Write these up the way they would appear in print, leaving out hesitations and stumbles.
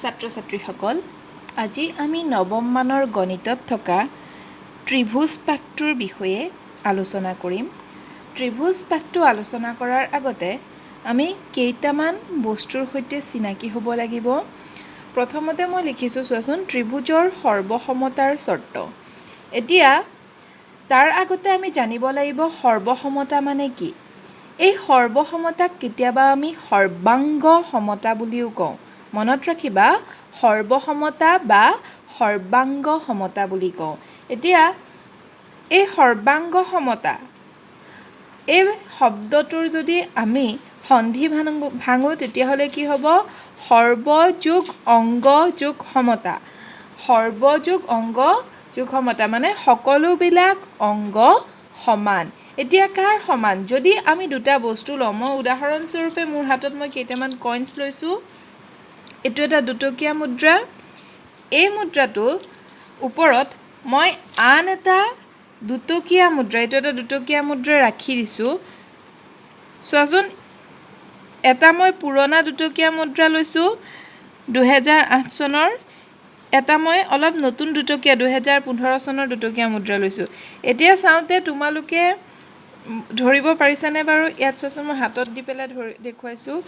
ছাত্ৰ-ছাত্ৰীসকল, আজি আমি নৱম মানৰ গণিতত থকা ত্ৰিভুজ পাঠটোৰ বিষয়ে আলোচনা কৰিম। ত্ৰিভুজ পাঠটো আলোচনা কৰাৰ আগতে আমি কেইটামান বস্তুৰ সৈতে চিনাকি হ'ব লাগিব। প্ৰথমতে মই লিখিছোঁ চোৱাচোন, ত্ৰিভুজৰ সৰ্বসমতাৰ চৰ্ত। এতিয়া তাৰ আগতে আমি জানিব লাগিব সৰ্বসমতা মানে কি। এই সৰ্বসমতাক কেতিয়াবা আমি সৰ্বাংগ সমতা বুলিও কওঁ। মনত ৰাখিবা, সৰ্বসমতা বা সৰ্বাংগ সমতা বুলি কওঁ। এতিয়া এই সৰ্বাংগ সমতা, এই শব্দটোৰ যদি আমি সন্ধি ভাঙো তেতিয়াহ'লে কি হ'ব? সৰ্ব যোগ অংগ যোগ সমতা। সৰ্ব যোগ অংগ যোগ সমতা মানে সকলোবিলাক অংগ সমান। এতিয়া কাৰ সমান? যদি আমি দুটা বস্তু লওঁ, মই উদাহৰণস্বৰূপে মোৰ হাতত মই কেইটামান কইনছ লৈছোঁ। এইটো এটা দুটকীয়া মুদ্ৰা। এই মুদ্ৰাটোৰ ওপৰত মই আন এটা দুটকীয়া মুদ্ৰা, এইটো এটা দুটকীয়া মুদ্ৰা ৰাখি দিছোঁ। চোৱাচোন, এটা মই পুৰণা দুটকীয়া মুদ্ৰা লৈছোঁ 2008 চনৰ, এটা মই অলপ নতুন দুটকীয়া 2015 চনৰ দুটকীয়া মুদ্ৰা লৈছোঁ। এতিয়া চাওঁতে তোমালোকে ধৰিব পাৰিছানে বাৰু? ইয়াত চোৱাচোন, মই হাতত দি পেলাই দেখুৱাইছোঁ।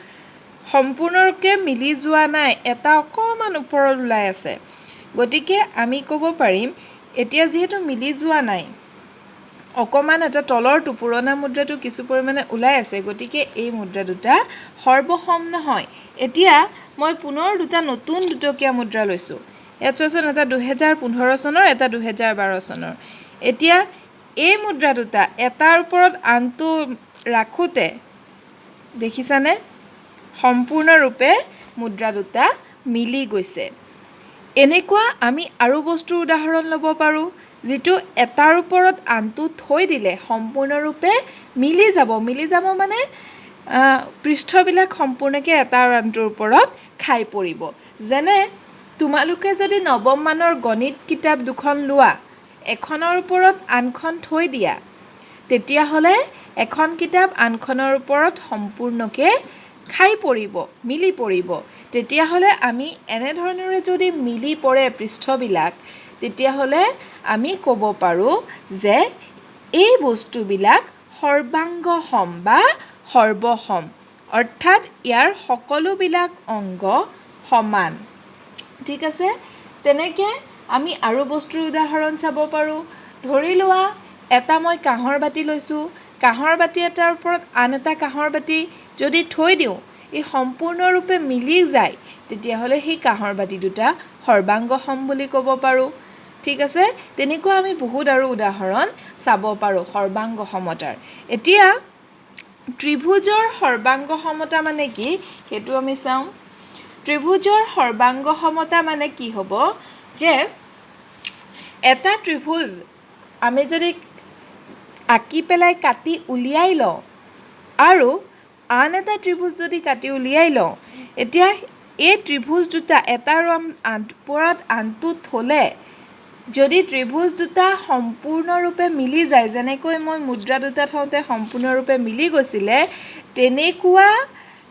সম্পূৰ্ণৰূপে মিলি যোৱা নাই, এটা অকণমান ওপৰত ওলাই আছে। গতিকে আমি ক'ব পাৰিম, এতিয়া যিহেতু মিলি যোৱা নাই, অকণমান এটা তলৰটো পুৰণা মুদ্ৰাটো কিছু পৰিমাণে ওলাই আছে, গতিকে এই মুদ্ৰা দুটা সৰ্বসম নহয়। এতিয়া মই পুনৰ দুটা নতুন দুটকীয়া মুদ্ৰা লৈছোঁ। ইয়াত চোৱাচোন, এটা 2015 চনৰ, এটা 2012 চনৰ। এতিয়া এই মুদ্ৰা দুটা এটাৰ ওপৰত আনটো ৰাখোঁতে দেখিছানে, সম্পূৰ্ণৰূপে মুদ্ৰা দুটা মিলি গৈছে। এনেকুৱা আমি আৰু বস্তুৰ উদাহৰণ ল'ব পাৰোঁ, যিটো এটাৰ ওপৰত আনটো থৈ দিলে সম্পূৰ্ণৰূপে মিলি যাব। মিলি যাব মানে পৃষ্ঠবিলাক সম্পূৰ্ণকৈ এটাৰ আনটোৰ ওপৰত খাই পৰিব। যেনে তোমালোকে যদি নৱম মানৰ গণিত কিতাপ দুখন লোৱা, এখনৰ ওপৰত আনখন থৈ দিয়া, তেতিয়াহ'লে এখন কিতাপ আনখনৰ ওপৰত সম্পূৰ্ণকৈ খাই পৰিব, মিলি পৰিব। তেতিয়াহ'লে আমি এনেধৰণেৰে যদি মিলি পৰে পৃষ্ঠবিলাক, তেতিয়াহ'লে আমি ক'ব পাৰোঁ যে এই বস্তুবিলাক সৰ্বাংগসম বা সৰ্বসম, অৰ্থাৎ ইয়াৰ সকলোবিলাক অংগ সমান। ঠিক আছে? তেনেকৈ আমি আৰু বস্তুৰ উদাহৰণ চাব পাৰোঁ। ধৰি লোৱা, এটা মই কাঁহৰ বাতি লৈছোঁ। কাঁহৰ বাতি এটাৰ ওপৰত আন এটা কাঁহৰ বাতি যদি থৈ দিওঁ, ই সম্পূৰ্ণৰূপে মিলি যায়, তেতিয়াহ'লে সেই কাঁহৰ বাতি দুটা সৰ্বাংগসম বুলি ক'ব পাৰোঁ। ঠিক আছে? তেনেকুৱা আমি বহুত আৰু উদাহৰণ চাব পাৰোঁ সৰ্বাংগ সমতাৰ। এতিয়া ত্ৰিভুজৰ সৰ্বাংগ সমতা মানে কি সেইটো আমি চাওঁ। ত্ৰিভুজৰ সৰ্বাংগ সমতা মানে কি হ'ব? যে এটা ত্ৰিভুজ আমি যদি আঁকি পেলাই কাটি উলিয়াই লওঁ আৰু আন এটা ত্ৰিভুজ যদি কাটি উলিয়াই লওঁ, এতিয়া এই ত্ৰিভুজ দুটা এটাৰ ওপৰত আনটো থ'লে যদি ত্ৰিভুজ দুটা সম্পূৰ্ণৰূপে মিলি যায়, যেনেকৈ মই মুদ্ৰা দুটা থওঁতে সম্পূৰ্ণৰূপে মিলি গৈছিলে, তেনেকুৱা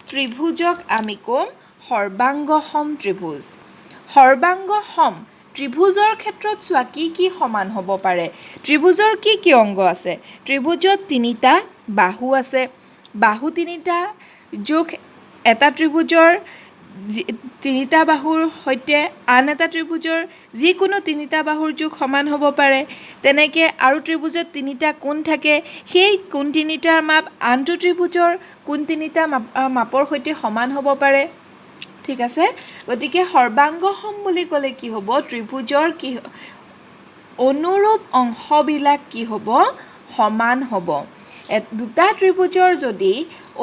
ত্ৰিভুজক আমি ক'ম সৰ্বাংগসম ত্ৰিভুজ। সৰ্বাংগসম ত্ৰিভুজৰ ক্ষেত্ৰত চোৱা, কি কি সমান হ'ব পাৰে? ত্ৰিভুজৰ কি কি অংগ আছে? ত্ৰিভুজত তিনিটা বাহু আছে। বাহু তিনিটা যোগ এটা ত্ৰিভুজৰ তিনিটা বাহুৰ সৈতে আন এটা ত্ৰিভুজৰ যিকোনো তিনিটা বাহুৰ যোগ সমান হ'ব পাৰে। তেনেকৈ আৰু ত্ৰিভুজত তিনিটা কোণ থাকে, সেই কোণ তিনিটাৰ মাপ আনটো ত্ৰিভুজৰ কোণ তিনিটা মাপৰ সৈতে সমান হ'ব পাৰে। ঠিক আছে? গতিকে সৰ্বাংগসম বুলি ক'লে কি হ'ব? ত্ৰিভুজৰ কি অনুৰূপ অংশবিলাক কি হ'ব? সমান হ'ব। দুটা ত্ৰিভুজৰ যদি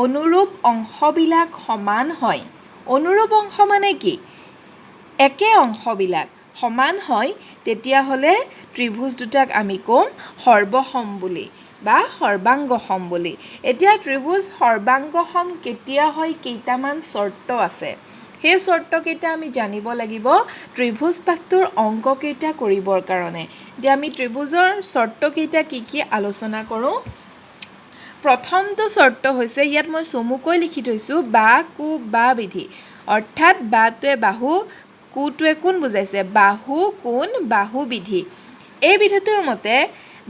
অনুৰূপ অংশবিলাক সমান হয়, অনুৰূপ অংশ মানে কি? একে অংশবিলাক সমান হয়, তেতিয়াহ'লে ত্ৰিভুজ দুটাক আমি ক'ম সৰ্বসম বুলি বা সৰ্বাংগসম বুলি। এতিয়া ত্ৰিভুজ সৰ্বাংগসম কেতিয়া হয়, কেইটামান চৰ্ত আছে। সেই চৰ্তকেইটা আমি জানিব লাগিব ত্ৰিভুজ পাঠটোৰ অংককেইটা কৰিবৰ কাৰণে। এতিয়া আমি ত্ৰিভুজৰ চৰ্তকেইটা কি কি আলোচনা কৰোঁ। প্ৰথমটো চৰ্ত হৈছে, ইয়াত মই চমুকৈ লিখি থৈছোঁ, বা কু বা বিধি। অৰ্থাৎ বাটোৱে বাহু, কোটোৱে কোন বুজাইছে বাহু কোণ বাহু বিধি এই বিধিটোৰ মতে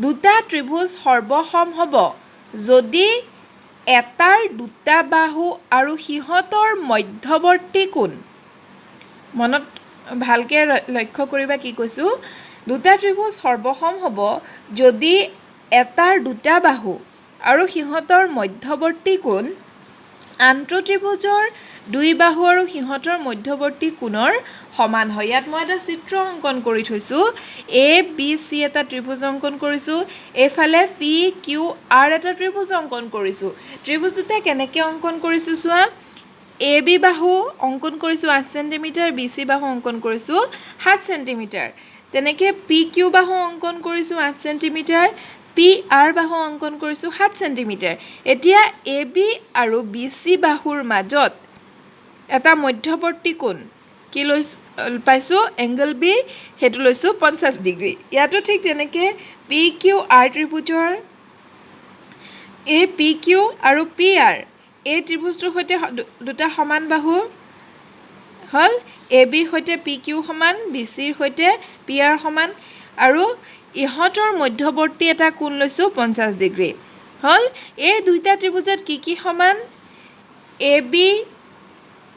দুটা ত্ৰিভুজ সৰ্বসম হ'ব যদি এটাৰ দুটা বাহু আৰু সিহঁতৰ মধ্যৱৰ্তী কোণ মনত ভালকৈ লক্ষ্য কৰিবা কি কৈছোঁ দুটা ত্ৰিভুজ সৰ্বসম হ'ব যদি এটাৰ দুটা বাহু আৰু সিহঁতৰ মধ্যৱৰ্তী কোণ আনটো ত্ৰিভুজৰ দুই বাহু আৰু সিহঁতৰ মধ্যৱৰ্তী কোণৰ সমান হয় ইয়াত মই এটা চিত্ৰ অংকন কৰি থৈছোঁ এ বি চি এটা ত্ৰিভুজ অংকন কৰিছোঁ এইফালে পি কিউ আৰ এটা ত্ৰিভুজ অংকন কৰিছোঁ ত্ৰিভুজ দুটা কেনেকৈ অংকন কৰিছোঁ চোৱা এ বি বাহু অংকন কৰিছোঁ 8 চেণ্টিমিটাৰ বি চি বাহু অংকন কৰিছোঁ 7 চেণ্টিমিটাৰ তেনেকৈ পি কিউ বাহু অংকন কৰিছোঁ 8 চেণ্টিমিটাৰ পি আৰ বাহু অংকন কৰিছোঁ 7 চেণ্টিমিটাৰ এতিয়া এ বি আৰু বি চি বাহুৰ মাজত এটা মধ্যৱৰ্তী কোণ কি পাইছোঁ এংগল বি সেইটো লৈছোঁ 50 ডিগ্ৰী ইয়াতো ঠিক তেনেকৈ পি কিউ আৰ ত্ৰিভুজৰ এই পি কিউ আৰু পি আৰ এই ত্ৰিভুজটোৰ সৈতে দুটা সমান বাহু হ'ল এ বিৰ সৈতে পি কিউ সমান বি চিৰ সৈতে পি আৰ সমান আৰু ইহঁতৰ মধ্যৱৰ্তী এটা কোণ লৈছোঁ 50 ডিগ্ৰী হ'ল এই দুইটা ত্ৰিভুজত কি সমান এ বি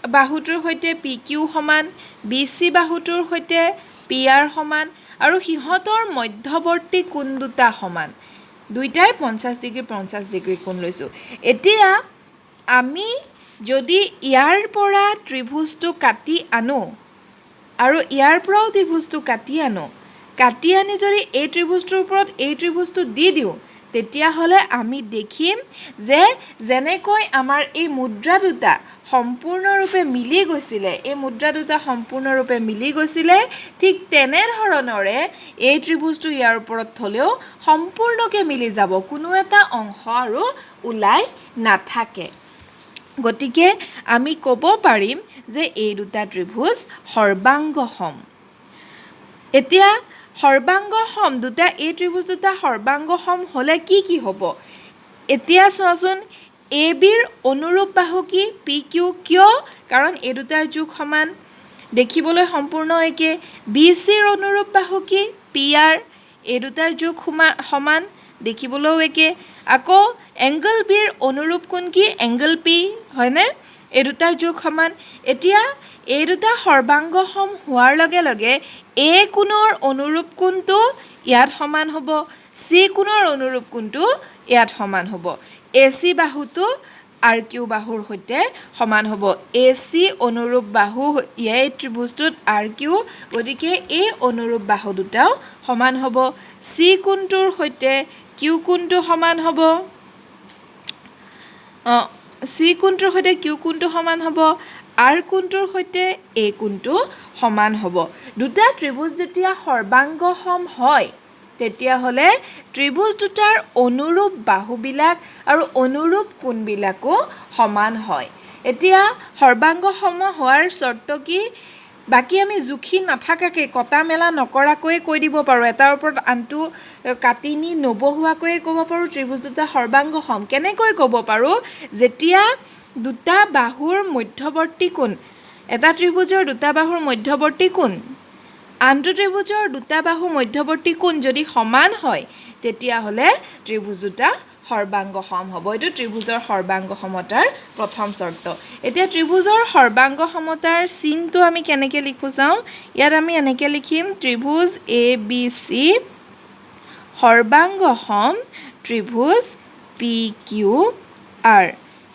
বাহুটোৰ সৈতে পি কিউ সমান বি চি বাহুটোৰ সৈতে পি আৰ সমান আৰু সিহঁতৰ মধ্যৱৰ্তী কোণ দুটা সমান দুইটাই 50 ডিগ্ৰী কোণ লৈছোঁ এতিয়া আমি যদি ইয়াৰ পৰা ত্ৰিভুজটো কাটি আনো আৰু ইয়াৰ পৰাও ত্ৰিভুজটো কাটি আনি যদি এই ত্ৰিভুজটোৰ ওপৰত এই ত্ৰিভুজটো দি দিওঁ তেতিয়াহ'লে আমি দেখিম যে যেনেকৈ আমাৰ এই মুদ্ৰা দুটা সম্পূৰ্ণৰূপে মিলি গৈছিলে ঠিক তেনেধৰণৰে এই ত্ৰিভুজটো ইয়াৰ ওপৰত থ'লেও সম্পূৰ্ণকৈ মিলি যাব কোনো এটা অংশ আৰু ওলাই নাথাকে গতিকে আমি ক'ব পাৰিম যে এই দুটা ত্ৰিভুজ সৰ্বাংগসম এতিয়া সৰ্বাংগসম দুটা এই ত্ৰিভুজ দুটা সৰ্বাংগসম হ'লে কি হ'ব এতিয়া চোৱাচোন এ বিৰ অনুৰূপ বাহু কি পি কিউ কিয় কাৰণ এই দুটাৰ যোগ সমান দেখিবলৈ সম্পূৰ্ণ একে বি চিৰ অনুৰূপ বাহু কি পি আৰ এই দুটাৰ যোগ সমান দেখিবলৈও একে আকৌ এংগল বিৰ অনুৰূপ কোণ কি এংগল পি হয়নে এই দুটাৰ যোগ সমান এতিয়া এই দুটা সৰ্বাংগসম হোৱাৰ লগে লগে এ কোণৰ অনুৰূপ কোণটো ইয়াত সমান হ'ব চি কোণৰ অনুৰূপ কোণটো ইয়াত সমান হ'ব এ চি বাহুটো আৰ কিউ বাহুৰ সৈতে সমান হ'ব এ চি অনুৰূপ বাহু এই ত্ৰিভুজটোত আৰ কিউ গতিকে এই অনুৰূপ বাহু দুটাও সমান হ'ব চি কোণটোৰ সৈতে কিউ কোণটো সমান হ'ব চি কোণটোৰ সৈতে কিউ কোণটো সমান হ'ব আৰ কোণটোৰ সৈতে এ কোণটো সমান হ'ব দুটা ত্ৰিভুজ যেতিয়া সৰ্বাংগসম হয় তেতিয়াহ'লে ত্ৰিভুজ দুটাৰ অনুৰূপ বাহুবিলাক আৰু অনুৰূপ কোণবিলাকো সমান হয় এতিয়া সৰ্বাংগসম হোৱাৰ চৰ্ত কি বাকী আমি জুখি নাথাকাকৈ কটা মেলা নকৰাকৈয়ে কৈ দিব পাৰোঁ এটাৰ ওপৰত আনটো কাটি নি নবহুৱাকৈয়ে ক'ব পাৰোঁ ত্ৰিভুজ দুটা সৰ্বাংগসম কেনেকৈ ক'ব পাৰোঁ যেতিয়া দুটা বাহুৰ মধ্যৱৰ্তী কোণ এটা ত্ৰিভুজৰ দুটা বাহুৰ মধ্যৱৰ্তী কোণ আনটো ত্ৰিভুজৰ দুটা বাহু মধ্যৱৰ্তী কোণ যদি সমান হয় তেতিয়াহ'লে ত্ৰিভুজ দুটা সৰ্বাংগসম হ'ব এইটো ত্ৰিভুজৰ সৰ্বাংগসমতাৰ প্ৰথম চৰ্ত এতিয়া ত্ৰিভুজৰ সৰ্বাংগসমতাৰ চিনটো আমি কেনেকৈ লিখোঁ চাওঁ ইয়াত আমি এনেকৈ লিখিম ত্ৰিভুজ এ বি চি সৰ্বাংগসম ত্ৰিভুজ পি কিউ আৰ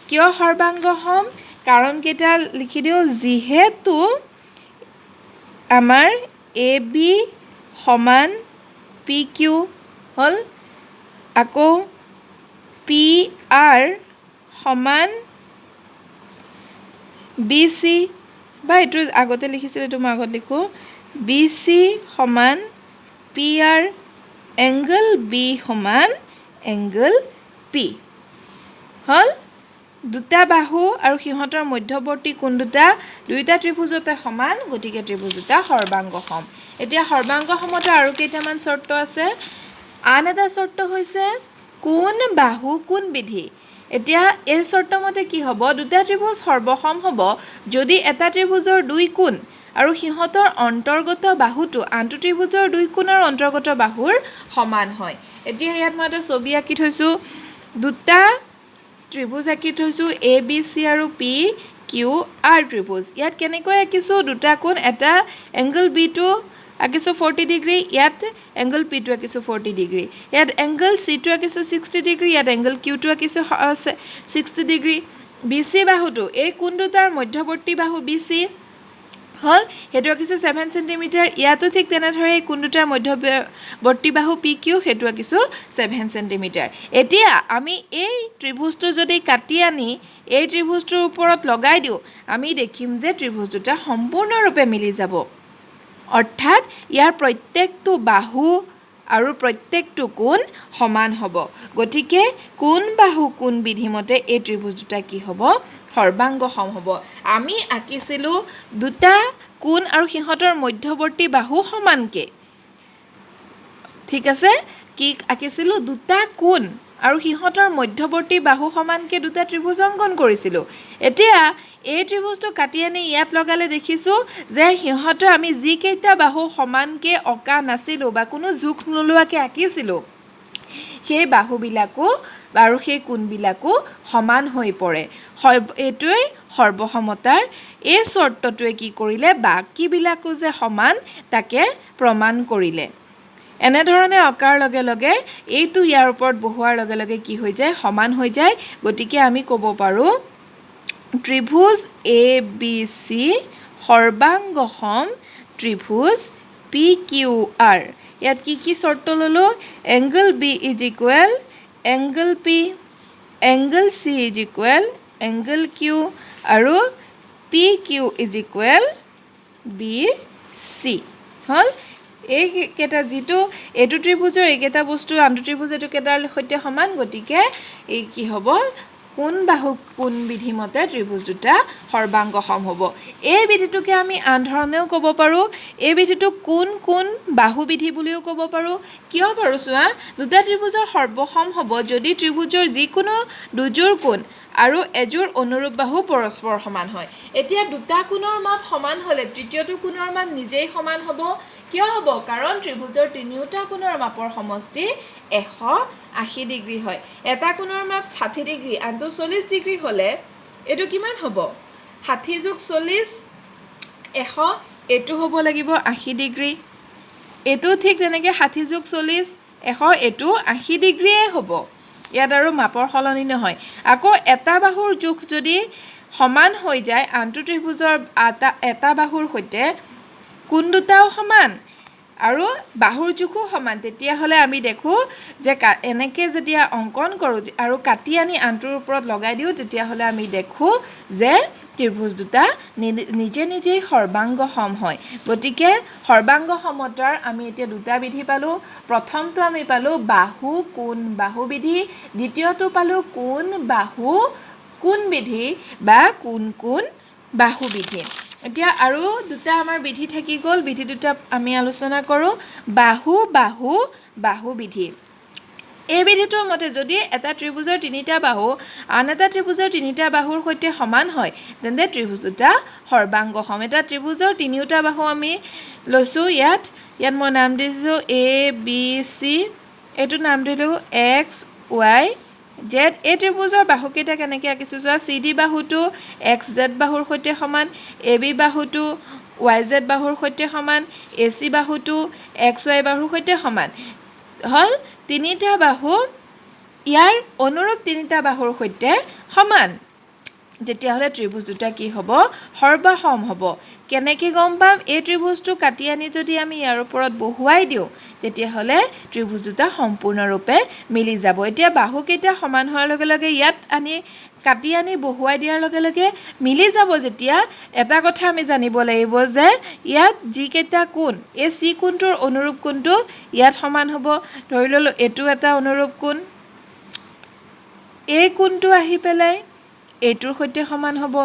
কিয় সৰ্বাংগসম কাৰণকেইটা লিখি দিওঁ যিহেতু আমাৰ এ বি সমান পি কিউ হ'ল আকৌ পি আৰ সমান বি চি বা এইটো আগতে লিখিছিলোঁ এইটো মই আগত লিখোঁ বি চি সমান পি আৰ এংগল বি সমান এংগল পি হ'ল দুটা বাহু আৰু সিহঁতৰ মধ্যৱৰ্তী কোণ দুইটা ত্ৰিভুজতে সমান গতিকে ত্ৰিভুজ দুটা সৰ্বাংগসম এতিয়া সৰ্বাংগসমতা আৰু কেইটামান চৰ্ত আছে আন এটা চৰ্ত হৈছে কোণ বাহু কোণ বিধি এতিয়া এই চৰ্ত মতে কি হ'ব দুটা ত্ৰিভুজ সৰ্বসম হ'ব যদি এটা ত্ৰিভুজৰ দুই কোণ আৰু সিহঁতৰ অন্তৰ্গত বাহুটো আনটো ত্ৰিভুজৰ দুই কোণৰ অন্তৰ্গত বাহুৰ সমান হয় এতিয়া ইয়াত মই এটা ছবি আঁকি থৈছোঁ দুটা ত্ৰিভুজ আঁকি থৈছোঁ এ বি চি আৰু পি কিউ আৰ ত্ৰিভুজ ইয়াত কেনেকৈ আঁকিছোঁ দুটা কোণ এটা এংগল বিটো আঁকিছোঁ 40 ডিগ্ৰী ইয়াত এংগল পিটো আঁকিছোঁ 40 ডিগ্ৰী ইয়াত এংগল চিটো আঁকিছোঁ 60 ডিগ্ৰী ইয়াত এংগল কিউটো আঁকিছোঁ 60 ডিগ্ৰী বি চি বাহুটো এই কোণ দুটাৰ মধ্যৱৰ্তী বাহু বি চি হল হেতু আঁকিছোঁ 7 সেন্টিমিটাৰ ইয়াতো ঠিক তেনেদৰে এই কোণ দুটাৰ মধ্যৱৰ্তী বাহু পি কিউ হেতু আঁকিছোঁ 7 সেন্টিমিটাৰ এতিয়া আমি এই ত্ৰিভুজটো যদি কাটি আনি এই ত্ৰিভুজটোৰ ওপৰত লগাই দিওঁ আমি দেখিম যে ত্ৰিভুজ দুটা সম্পূৰ্ণৰূপে মিলি যাব অৰ্থাৎ ইয়াৰ প্ৰত্যেকটো বাহু আৰু প্ৰত্যেকটো কোণ সমান হ'ব গতিকে কোণ বাহু কোণ বিধিমতে এই ত্ৰিভুজ দুটা কি হ'ব সৰ্বাংগসম হ'ব আমি আঁকিছিলোঁ দুটা কোণ আৰু সিহঁতৰ মধ্যৱৰ্তী বাহু সমানকে ঠিক আছে কি আঁকিছিলোঁ দুটা কোণ আৰু সিহঁতৰ মধ্যৱৰ্তী বাহু সমানকে দুটা ত্ৰিভুজ অংকন কৰিছিলোঁ এতিয়া এই ত্ৰিভুজটো কাটি আনি ইয়াত লগালে দেখিছোঁ যে সিহঁতৰ আমি যিকেইটা বাহু সমানকে অঁকা নাছিলোঁ বা কোনো জোখ নোলোৱাকৈ আঁকিছিলোঁ সেই বাহুবিলাকো আৰু সেই কোণবিলাকো সমান হৈ পৰে এইটোৱে সৰ্বসমতাৰ এই চৰ্তটোৱে কি কৰিলে বাকীবিলাকো যে সমান তাকে প্ৰমাণ কৰিলে এনেধৰণে অঁকাৰ লগে লগে এইটো ইয়াৰ ওপৰত বহোৱাৰ লগে লগে কি হৈ যায় সমান হৈ যায় গতিকে আমি ক'ব পাৰোঁ ত্ৰিভুজ এ বি চি সৰ্বাংগসম ত্ৰিভুজ পি কিউ আৰ ইয়াত কি চৰ্ত ল'লোঁ angle B is equal angle P angle C is equal angle Q আৰু P Q is equal B C হ'ল এইকেইটা যিটো এইটো ত্ৰিভুজৰ এইকেইটা বস্তু আনটো ত্ৰিভুজ এইটো কেইটাৰ সৈতে সমান গতিকে এই কি হ'ব কোণ বাহু কোণ বিধিমতে ত্ৰিভুজ দুটা সৰ্বাংগসম হ'ব এই বিধিটোকে আমি আন ধৰণেও ক'ব পাৰোঁ এই বিধিটো কোণ কোণ বাহু বিধি বুলিও ক'ব পাৰোঁ কিয় পাৰোঁ চোৱা দুটা ত্ৰিভুজৰ সৰ্বসম হ'ব যদি ত্ৰিভুজৰ যিকোনো দুযোৰ কোণ আৰু এযোৰ অনুৰূপ বাহু পৰস্পৰ সমান হয় এতিয়া দুটা কোণৰ মাপ সমান হ'লে তৃতীয়টো কোণৰ মাপ নিজেই সমান হ'ব কিয় হ'ব কাৰণ ত্ৰিভুজৰ তিনিওটা কোণৰ মাপৰ সমষ্টি 180 ডিগ্ৰী হয় এটা কোণৰ মাপ 60 ডিগ্ৰী আনটো 40 ডিগ্ৰী হ'লে এইটো কিমান হ'ব 60 যোগ 40 100 এইটো হ'ব লাগিব 80 ডিগ্ৰী এইটো ঠিক তেনেকৈ 60 যোগ 40 100 এইটো 80 ডিগ্ৰীয়ে হ'ব ইয়াত আৰু মাপৰ সলনি নহয় আকৌ এটা বাহুৰ জোখ যদি সমান হৈ যায় আনটো ত্ৰিভুজৰ এটা বাহুৰ সৈতে কোণ দুটাও সমান আৰু বাহুৰ জোখো সমান তেতিয়াহ'লে আমি দেখোঁ যে এনেকৈ যেতিয়া অংকন কৰোঁ আৰু কাটি আনি আনটোৰ ওপৰত লগাই দিওঁ তেতিয়াহ'লে আমি দেখোঁ যে ত্ৰিভুজ দুটা নিজে নিজেই সৰ্বাংগসম হয় গতিকে সৰ্বাংগসমতাৰ আমি এতিয়া দুটা বিধি পালোঁ প্ৰথমটো আমি পালোঁ বাহু কোণ বাহু বিধি দ্বিতীয়টো পালোঁ কোণ বাহু কোণ বিধি বা কোণ কোণ বাহু বিধি এতিয়া আৰু দুটা আমাৰ বিধি থাকি গ'ল বিধি দুটা আমি আলোচনা কৰোঁ বাহু বাহু বাহু বিধি এই বিধিটোৰ মতে যদি এটা ত্ৰিভুজৰ তিনিটা বাহু আন এটা ত্ৰিভুজৰ তিনিটা বাহুৰ সৈতে সমান হয় তেন্তে ত্ৰিভুজ দুটা সৰ্বাংগসম এটা ত্ৰিভুজৰ তিনিওটা বাহু আমি লৈছোঁ ইয়াত মই নাম দিছোঁ এ বি চি এইটো নাম দিলোঁ এক্স ৱাই জেড এই ত্ৰিভুজৰ বাহুকেইটা কেনেকৈ আঁকিছোঁ চোৱা চি ডি বাহুটো এক্স জেড বাহুৰ সৈতে সমান এ বি বাহুটো ৱাই জেড বাহুৰ সৈতে সমান এ চি বাহুটো এক্স ৱাই বাহুৰ সৈতে সমান হ'ল তিনিটা বাহু ইয়াৰ অনুৰূপ তিনিটা বাহুৰ সৈতে সমান তেতিয়াহ'লে ত্ৰিভুজ দুটা কি হ'ব সৰ্বাসম হ'ব কেনেকৈ গম পাম এই ত্ৰিভুজটো কাটি আনি যদি আমি ইয়াৰ ওপৰত বহুৱাই দিওঁ তেতিয়াহ'লে ত্ৰিভুজ দুটা সম্পূৰ্ণৰূপে মিলি যাব এতিয়া বাহুকেইটা সমান হোৱাৰ লগে লগে ইয়াত কাটি আনি বহুৱাই দিয়াৰ লগে লগে মিলি যাব যেতিয়া এটা কথা আমি জানিব লাগিব যে ইয়াত যিকেইটা কোণ এই চি কোণটোৰ অনুৰূপ কোণটো ইয়াত সমান হ'ব ধৰি ল'লোঁ এইটো এটা অনুৰূপ কোণ এই কোণটো আহি পেলাই এইটোৰ সৈতে সমান হ'ব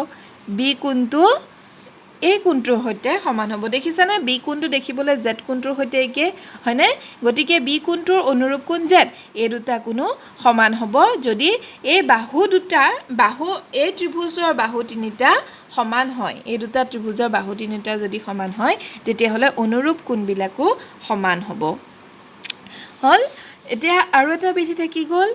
বি কোণটো এই কোণটোৰ সৈতে সমান হ'ব দেখিছানে বি কোণটো দেখিবলৈ জেড কোণটোৰ সৈতে একে হয়নে গতিকে বি কোণটোৰ অনুৰূপ কোণ জেড এই দুটা কোণো সমান হ'ব যদি এই বাহু এই ত্ৰিভুজৰ বাহু তিনিটা সমান হয় এই দুটা ত্ৰিভুজৰ বাহু তিনিটা যদি সমান হয় তেতিয়াহ'লে অনুৰূপ কোণবিলাকো সমান হ'ব হল এতিয়া আৰু এটা বিধি থাকি গ'ল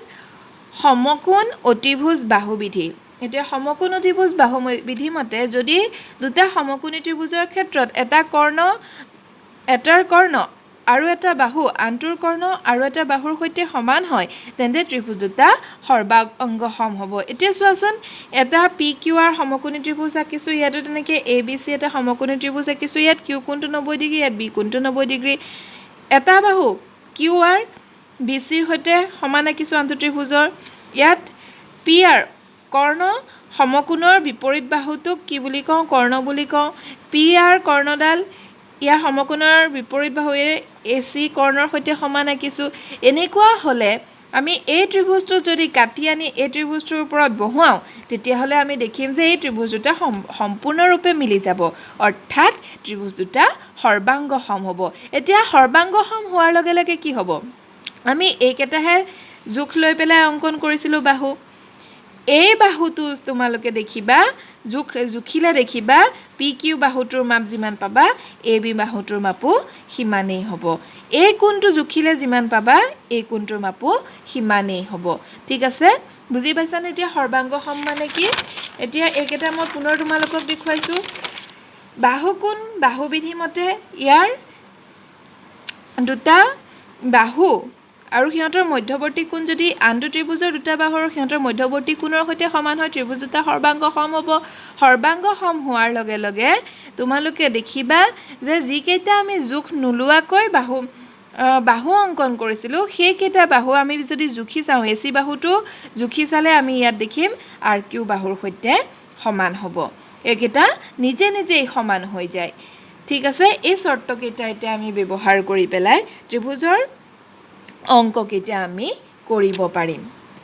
সমকোণ অতিভুজ বাহু বিধি এতিয়া সমকোণ অতিভুজ বাহু বিধি মতে যদি দুটা সমকোণী ত্ৰিভুজৰ ক্ষেত্ৰত এটাৰ কৰ্ণ আৰু এটা বাহু আনটোৰ কৰ্ণ আৰু এটা বাহুৰ সৈতে সমান হয় তেন্তে ত্ৰিভুজ দুটা সৰ্বাংগ সম হ'ব এতিয়া চোৱাচোন এটা পি কিউ আৰ সমকোণী ত্ৰিভুজ আঁকিছোঁ ইয়াতো তেনেকৈ এ বি চি এটা সমকোণী ত্ৰিভুজ আঁকিছোঁ ইয়াত কিউ কোণটো 90 ডিগ্ৰী ইয়াত বি কোণটো 90 ডিগ্ৰী এটা বাহু কিউ আৰ বি চিৰ সৈতে সমান আঁকিছোঁ আনটো ত্ৰিভুজৰ ইয়াত পি আৰ কৰ্ণ সমকোণৰ বিপৰীত বাহুটোক কি বুলি কওঁ কৰ্ণ বুলি কওঁ পি আৰ কৰ্ণডাল ইয়াৰ সমকোণৰ বিপৰীত বাহুৱে এ চি কৰ্ণৰ সৈতে সমান আঁকিছোঁ এনেকুৱা হ'লে আমি এই ত্ৰিভুজটো যদি কাটি আনি এই ত্ৰিভুজটোৰ ওপৰত বহুৱাওঁ তেতিয়াহ'লে আমি দেখিম যে এই ত্ৰিভুজ দুটা সম্পূৰ্ণৰূপে মিলি যাব অৰ্থাৎ ত্ৰিভুজ দুটা সৰ্বাংগ সম হ'ব এতিয়া সৰ্বাংগ সম হোৱাৰ লগে লগে কি হ'ব আমি এইকেইটাহে জোখ লৈ পেলাই অংকন কৰিছিলোঁ বাহু এই বাহুটো তোমালোকে দেখিবা জুখিলে দেখিবা পি কিউ বাহুটোৰ মাপ যিমান পাবা এ বি বাহুটোৰ মাপো সিমানেই হ'ব এই কোণটো জুখিলে যিমান পাবা এই কোণটোৰ মাপো সিমানেই হ'ব ঠিক আছে বুজি পাইছানে এতিয়া সৰ্বাংগ সম মানে কি এতিয়া এইকেইটা মই পুনৰ তোমালোকক দেখুৱাইছোঁ বাহুকোণ বাহু বিধি মতে ইয়াৰ দুটা বাহু আৰু সিহঁতৰ মধ্যৱৰ্তী কোণ যদি আনটো ত্ৰিভুজৰ দুটা বাহুৰ সিহঁতৰ মধ্যৱৰ্তী কোণৰ সৈতে সমান হয় ত্ৰিভুজ দুটা সৰ্বাংগ সম হ'ব সৰ্বাংগ সম হোৱাৰ লগে লগে তোমালোকে দেখিবা যে যিকেইটা আমি জোখ নোলোৱাকৈ বাহু অংকন কৰিছিলোঁ সেইকেইটা বাহু আমি যদি জুখি চাওঁ এ চি বাহুটো জুখি চালে আমি ইয়াত দেখিম আৰ কিউ বাহুৰ সৈতে সমান হ'ব এইকেইটা নিজে নিজেই সমান হৈ যায় ঠিক আছে এই চৰ্তকেইটা এতিয়া আমি ব্যৱহাৰ কৰি পেলাই ত্ৰিভুজৰ অংককেইটা আমি কৰিব পাৰিম